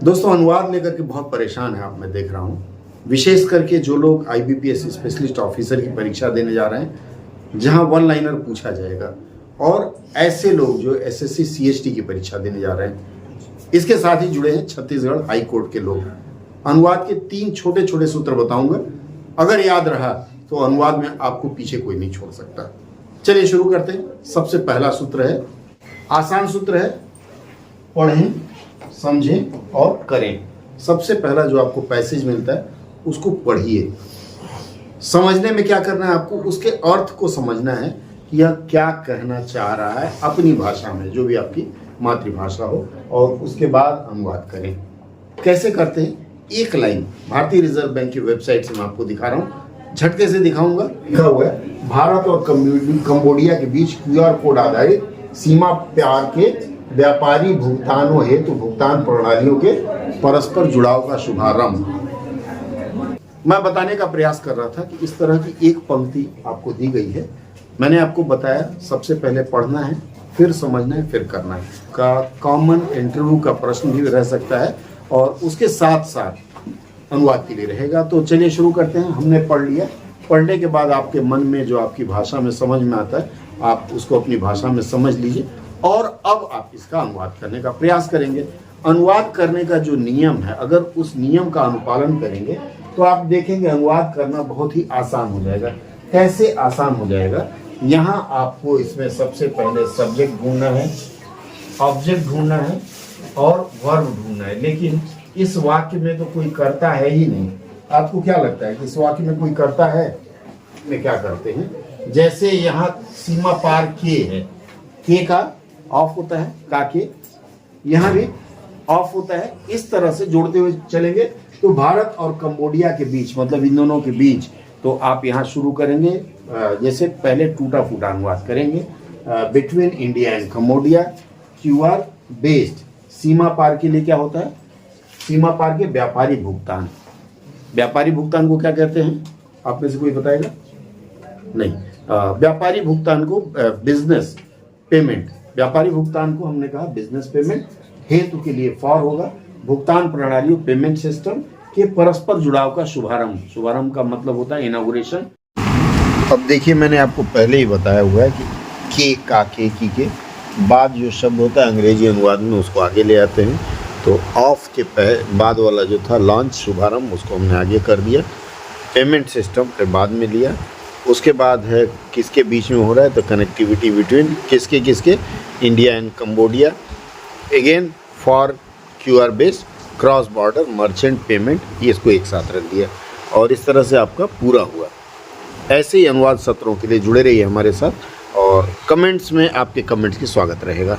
दोस्तों, अनुवाद लेकर के बहुत परेशान है आप, मैं देख रहा हूँ। विशेष करके जो लोग IBPS स्पेशलिस्ट ऑफिसर की परीक्षा देने जा रहे हैं, जहां वन लाइनर पूछा जाएगा, और ऐसे लोग जो SSC CST की परीक्षा देने जा रहे हैं, इसके साथ ही जुड़े हैं छत्तीसगढ़ हाई कोर्ट के लोग। अनुवाद के 3 छोटे छोटे सूत्र बताऊंगा, अगर याद रहा तो अनुवाद में आपको पीछे कोई नहीं छोड़ सकता। चलिए शुरू करते हैं। सबसे पहला सूत्र है, आसान सूत्र है, पढ़ें, समझें और करें। सबसे पहला जो आपको पैसेज मिलता है उसको पढ़िए। समझने में क्या करना है आपको, उसके अर्थ को समझना है कि यह क्या कहना चाह रहा है अपनी भाषा में, जो भी आपकी मातृभाषा हो, और उसके बाद अनुवाद करें। कैसे करते हैं? एक लाइन भारतीय रिजर्व बैंक की वेबसाइट से मैं आपको दिखा रहा हूँ, झटके से दिखाऊंगा। लिखा हुआ है, भारत और कंबोडिया के बीच QR कोड आधारित सीमा पार के व्यापारी भुगतानों हेतु भुगतान प्रणालियों के परस्पर जुड़ाव का शुभारंभ। मैं बताने का प्रयास कर रहा था कि इस तरह की एक पंक्ति आपको दी गई है। मैंने आपको बताया सबसे पहले पढ़ना है, फिर समझना है, फिर करना है। का कॉमन इंटरव्यू का प्रश्न भी रह सकता है और उसके साथ साथ अनुवाद के लिए रहेगा। तो चलिए शुरू करते हैं। हमने पढ़ लिया। पढ़ने के बाद आपके मन में जो आपकी भाषा में समझ में आता है, आप उसको अपनी भाषा में समझ लीजिए और अब आप इसका अनुवाद करने का प्रयास करेंगे। अनुवाद करने का जो नियम है, अगर उस नियम का अनुपालन करेंगे तो आप देखेंगे अनुवाद करना बहुत ही आसान हो जाएगा। कैसे आसान हो जाएगा? यहाँ आपको इसमें सबसे पहले सब्जेक्ट ढूंढना है, ऑब्जेक्ट ढूंढना है और वर्ब ढूंढना है। लेकिन इस वाक्य में तो कोई करता है ही नहीं। आपको क्या लगता है कि इस वाक्य में कोई करता है? में क्या करते हैं, जैसे यहाँ सीमा पार के है, के का ऑफ होता है, का के यहाँ भी ऑफ होता है। इस तरह से जोड़ते हुए चलेंगे तो भारत और कंबोडिया के बीच, मतलब इन दोनों के बीच, तो आप यहाँ शुरू करेंगे। जैसे पहले टूटा फूटा अनुवाद करेंगे, between India and Cambodia QR based. सीमा पार के लिए क्या होता है? सीमा पार के व्यापारी भुगतान। व्यापारी भुगतान को क्या कहते हैं? आप में से कोई बताएगा? नहीं, व्यापारी भुगतान को बिजनेस पेमेंट। व्यापारी भुगतान को हमने कहा बिजनेस पेमेंट। हेतु के लिए फॉर होगा। भुगतान प्रणालियों पेमेंट सिस्टम के परस्पर जुड़ाव का शुभारंभ। शुभारंभ का मतलब होता है इनॉग्रेशन। अब देखिए, मैंने आपको पहले ही बताया हुआ है कि के का के बाद जो शब्द होता है अंग्रेजी अनुवाद में उसको आगे ले आते हैं। तो ऑफ के बाद वाला जो था लॉन्च, शुभारंभ, उसको हमने आगे कर दिया। पेमेंट सिस्टम फिर बाद में लिया। उसके बाद है किसके बीच में हो रहा है, तो कनेक्टिविटी बिटवीन किसके किसके, India and Cambodia. Again for QR based cross border merchant payment, ये इसको एक साथ रख दिया और इस तरह से आपका पूरा हुआ। ऐसे ही अनुवाद सत्रों के लिए जुड़े रहिए हमारे साथ और कमेंट्स में आपके कमेंट्स की स्वागत रहेगा।